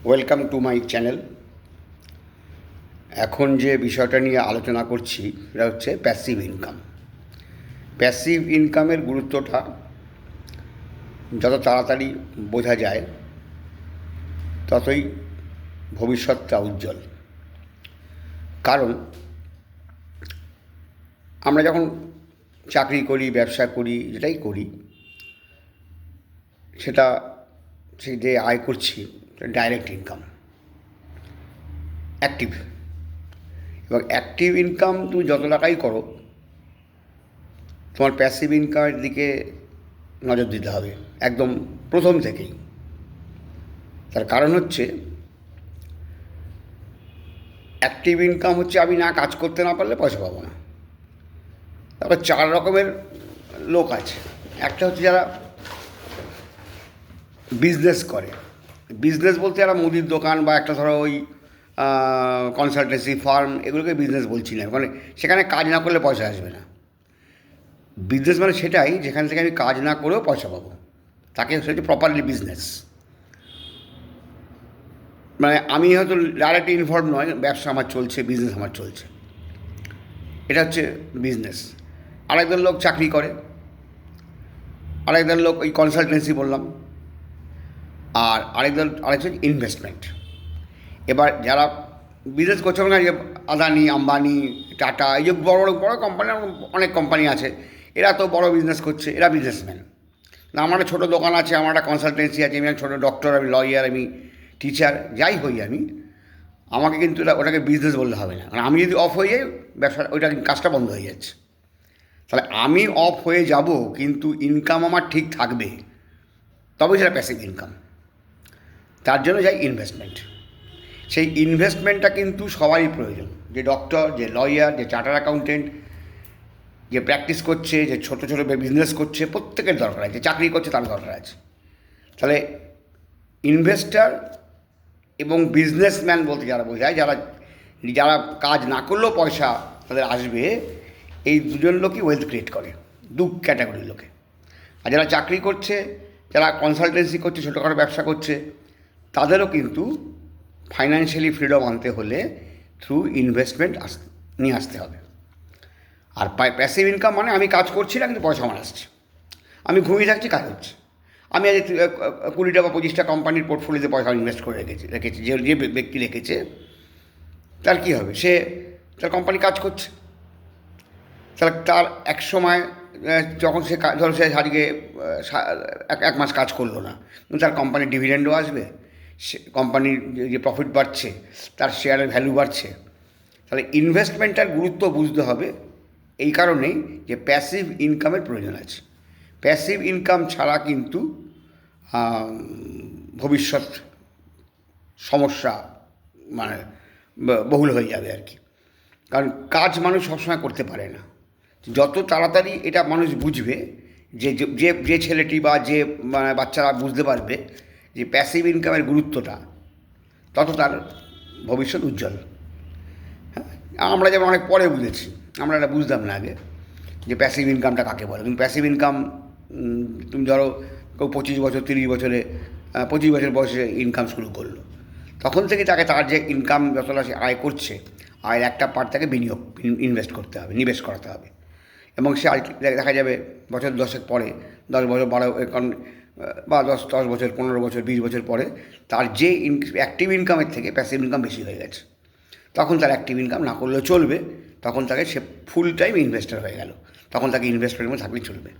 Welcome to my channel. এখন যে বিষয়টা নিয়ে আলোচনা করছি সেটা হচ্ছে প্যাসিভ ইনকাম। প্যাসিভ ইনকামের গুরুত্বটা যত তাড়াতাড়ি বোঝা যায় ততই ভবিষ্যৎটা উজ্জ্বল। কারণ আমরা যখন চাকরি করি, ব্যবসা করি, যেটাই করি, সেটা সেই যে আয় করছি ডাইরেক্ট ইনকাম, অ্যাক্টিভ। এবং অ্যাক্টিভ ইনকাম তুমি যত টাকাই করো, তোমার প্যাসিভ ইনকামের দিকে নজর দিতে হবে একদম প্রথম থেকেই। তার কারণ হচ্ছে অ্যাক্টিভ ইনকাম হচ্ছে আমি না কাজ করতে না পারলে পয়সা পাবো না। তারপর চার রকমের লোক আছে। একটা হচ্ছে যারা বিজনেস করে। বিজনেস বলতে যারা মুদির দোকান বা একটা ধরো ওই কনসালটেন্সি ফার্ম, এগুলোকে বিজনেস বলছি না, মানে সেখানে কাজ না করলে পয়সা আসবে না। বিজনেস মানে সেটাই যেখান থেকে আমি কাজ না করেও পয়সা পাবো, তাকে হচ্ছে প্রপারলি বিজনেস। মানে আমি হয়তো ডাইরেক্ট ইনভলভ নয়, ব্যবসা আমার চলছে, বিজনেস আমার চলছে, এটা হচ্ছে বিজনেস। আরেকজন লোক চাকরি করে, আরেকজন লোক ওই কনসালটেন্সি বললাম, আর আরেকজন ইনভেস্টমেন্ট। এবার যারা বিজনেস করছে না, যে আদানি, আম্বানি, টাটা, এই যে বড় বড় বড় কোম্পানি, অনেক কোম্পানি আছে, এরা তো বড় বিজনেস করছে, এরা বিজনেসম্যান। না, আমার একটা ছোটো দোকান আছে, আমার একটা কনসালটেন্সি আছে, আমি ছোটো ডক্টর, আমি লয়ার, আমি টিচার, যাই হই আমি, আমাকে কিন্তু ওটাকে বিজনেস বললে হবে না। কারণ আমি যদি অফ হয়ে যাই, ব্যবসা ওইটা কাজটা বন্ধ হয়ে যাচ্ছে। তাহলে আমি অফ হয়ে যাব কিন্তু ইনকাম আমার ঠিক থাকবে, তবে সেটা প্যাসিভ ইনকাম। তার জন্য যাই ইনভেস্টমেন্ট। সেই ইনভেস্টমেন্টটা কিন্তু সবারই প্রয়োজন, যে ডক্টর, যে লয়ার, যে চার্টার অ্যাকাউন্টেন্ট, যে প্র্যাকটিস করছে, যে ছোটো ছোটো বিজনেস করছে, প্রত্যেকের দরকার আছে। চাকরি করছে তার দরকার আছে। তাহলে ইনভেস্টার এবং বিজনেসম্যান বলতে যারা বোঝায়, যারা যারা কাজ না করলেও পয়সা তাদের আসবে, এই দুজন লোকই ওয়েলথ ক্রিয়েট করে, দু ক্যাটাগরির লোকে। আর যারা চাকরি করছে, যারা কনসালটেন্সি করছে, ছোটোখাটো ব্যবসা করছে, তাদেরও কিন্তু ফাইন্যান্সিয়ালি ফ্রিডম আনতে হলে থ্রু ইনভেস্টমেন্ট নিয়ে আসতে হবে। আর প্যাসিভ ইনকাম মানে আমি কাজ করছি না কিন্তু পয়সা আমার আসছে, আমি ঘুমিয়ে থাকছি, কাজ হচ্ছে। আমি আজ 20টা বা 25টা কোম্পানির পোর্টফোলিওতে পয়সা ইনভেস্ট করে রেখেছি, যে ব্যক্তি রেখেছে তার কী হবে, সে তার কোম্পানি কাজ করছে। তাহলে তার এক সময় যখন সে ধরো সে আজকে এক মাস কাজ করলো না, কিন্তু তার কোম্পানির ডিভিডেন্ডও আসবে, সে কোম্পানির যে প্রফিট বাড়ছে, তার শেয়ারের ভ্যালু বাড়ছে। তাহলে ইনভেস্টমেন্টটার গুরুত্ব বুঝতে হবে এই কারণেই যে প্যাসিভ ইনকামের প্রয়োজন আছে। প্যাসিভ ইনকাম ছাড়া কিন্তু ভবিষ্যৎ সমস্যা মানে বহুল হয়ে যাবে আর কি। কারণ কাজ মানুষ সবসময় করতে পারে না। যত তাড়াতাড়ি এটা মানুষ বুঝবে, যে যে যে ছেলেটি বা যে বাচ্চারা বুঝতে পারবে যে প্যাসিভ ইনকামের গুরুত্বটা, তত তার ভবিষ্যৎ উজ্জ্বল। হ্যাঁ, আমরা যেমন অনেক পরে বুঝেছি, আমরা এটা বুঝতাম না আগে যে প্যাসিভ ইনকামটা কাকে বলে। কিন্তু প্যাসিভ ইনকাম, তুমি ধরো কেউ 25 বছর 30 বছরে 25 বছর বয়সে ইনকাম শুরু করলো, তখন থেকে তাকে তার যে ইনকাম যতটা সে আয় করছে, আয়ের একটা পার্ট তাকে ইনভেস্ট করতে হবে, নিবেশ করাতে হবে। এবং সে দেখা যাবে বছর 10 পরে, 10 বছর 12 কারণ বা 10 বছর 15 বছর 20 বছর পরে তার যে অ্যাক্টিভ ইনকামের থেকে প্যাসিভ ইনকাম বেশি হয়ে গেছে, তখন তার অ্যাক্টিভ ইনকাম না করলেও চলবে, তখন তাকে সে ফুল টাইম ইনভেস্টার হয়ে গেল, তখন তাকে ইনভেস্টমেন্টের মধ্যে থাকলেই চলবে।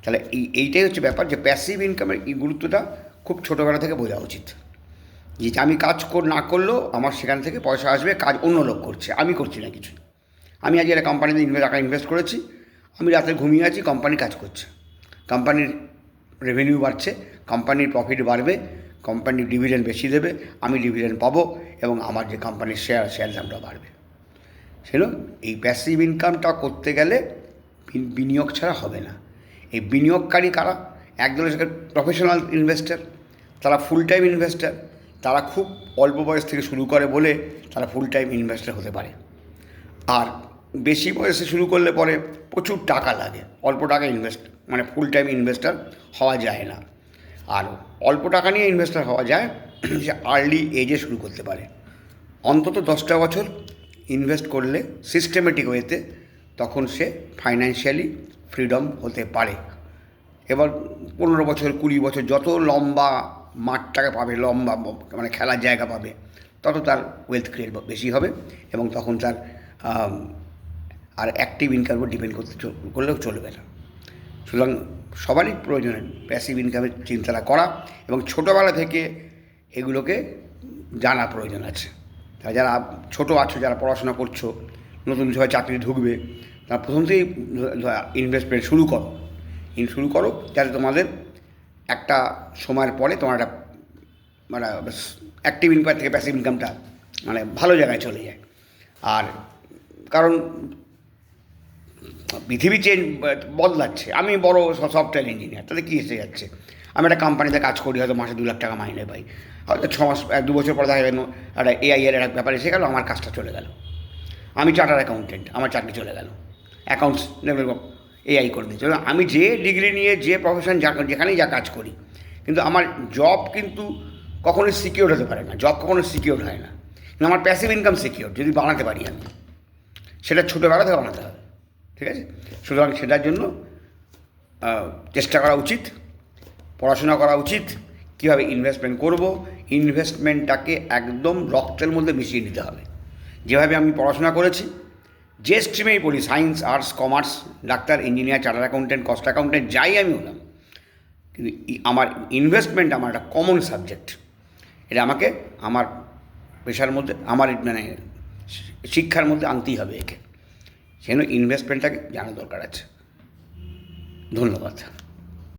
তাহলে এইটাই হচ্ছে ব্যাপার, যে প্যাসিভ ইনকামের এই গুরুত্বটা খুব ছোটোবেলা থেকে বোঝা উচিত। যে আমি কাজ না করলেও আমার সেখান থেকে পয়সা আসবে, কাজ অন্য লোক করছে, আমি করছি না কিছু। আমি আজ একটা কোম্পানিতে টাকা ইনভেস্ট করেছি, আমি রাতে ঘুমিয়ে আছি, কোম্পানি কাজ করছে, কোম্পানির রেভিনিউ বাড়ছে, কোম্পানির প্রফিট বাড়বে, কোম্পানির ডিভিডেন্ড বেশি দেবে, আমি ডিভিডেন্ড পাবো, এবং আমার যে কোম্পানির শেয়ার দামটা বাড়বে। সেজন্য এই প্যাসিভ ইনকামটা করতে গেলে বিনিয়োগ ছাড়া হবে না। এই বিনিয়োগকারী কারা? একদল হচ্ছে প্রফেশনাল ইনভেস্টার, তারা ফুল টাইম ইনভেস্টার, তারা খুব অল্প বয়স থেকে শুরু করে বলে তারা ফুল টাইম ইনভেস্টার হতে পারে। আর বেশি বয়সে শুরু করলে পরে প্রচুর টাকা লাগে, অল্প টাকা ফুল টাইম ইনভেস্টার হওয়া যায় না। আর অল্প টাকা নিয়ে ইনভেস্টার হওয়া যায়, সে আর্লি এজে শুরু করতে পারে। অন্তত 10টা বছর ইনভেস্ট করলে সিস্টেমেটিক ওয়েতে তখন সে ফাইন্যান্সিয়ালি ফ্রিডম হতে পারে। এবার 15 বছর 20 বছর যত লম্বা মাঠটাকে পাবে, লম্বা মানে খেলার জায়গা পাবে, তত তার ওয়েলথ ক্রিয়েট বেশি হবে এবং তখন তার আর অ্যাক্টিভ ইনকামের উপর ডিপেন্ড করলেও চলবে না। সুতরাং সবারই প্রয়োজন প্যাসিভ ইনকামের চিন্তাটা করা এবং ছোটোবেলা থেকে এগুলোকে জানা প্রয়োজন আছে। তারা যারা ছোটো আছো, যারা পড়াশোনা করছো, নতুন সবাই চাকরি ঢুকবে, তারা প্রথম থেকেই ইনভেস্টমেন্ট শুরু করো যাতে তোমাদের একটা সময়ের পরে তোমার একটা মানে অ্যাক্টিভ ইনকাম থেকে প্যাসিভ ইনকামটা মানে ভালো জায়গায় চলে যায়। আর কারণ পৃথিবী বদলাচ্ছে। আমি বড় সফটওয়্যার ইঞ্জিনিয়ার, তাতে কী এসে যাচ্ছে? আমি একটা কোম্পানিতে কাজ করি, হয়তো মাসে 2 লাখ টাকা মাইনে পাই, হয়তো 6 মাস 1-2 বছর পরে দেখা গেল একটা এআইয়ের একটা ব্যাপার এসে গেল, আমার কাজটা চলে গেল। আমি চার্টার অ্যাকাউন্টেন্ট, আমার চাকরি চলে গেল, অ্যাকাউন্টস এআই করে দিচ্ছে। আমি যে ডিগ্রি নিয়ে যে প্রফেশন যেখানেই যা কাজ করি, কিন্তু আমার জব কিন্তু কখনোই সিকিউর হতে পারে না, জব কখনো সিকিউর হয় না। কিন্তু আমার প্যাসিভ ইনকাম সিকিউর যদি বানাতে পারি আমি, সেটা ছোটোবেলা থেকে বানাতে হবে, ঠিক আছে? সুতরাং সেটার জন্য চেষ্টা করা উচিত, পড়াশোনা করা উচিত, কীভাবে ইনভেস্টমেন্ট করব, ইনভেস্টমেন্টটাকে একদম রক্তের মধ্যে মিশিয়ে নিতে হবে। যেভাবে আমি পড়াশোনা করেছি, যে স্ট্রিমেই পড়ি, science, arts, commerce, doctor, engineer, charter accountant, cost accountant, যাই আমি হলাম, কিন্তু আমার ইনভেস্টমেন্ট আমার একটা কমন সাবজেক্ট। এটা আমাকে আমার পেশার মধ্যে, আমার মানে শিক্ষার মধ্যে আনতেই হবে একে। সেজন্য ইনভেস্টমেন্টটাকে জানা দরকার আছে। ধন্যবাদ।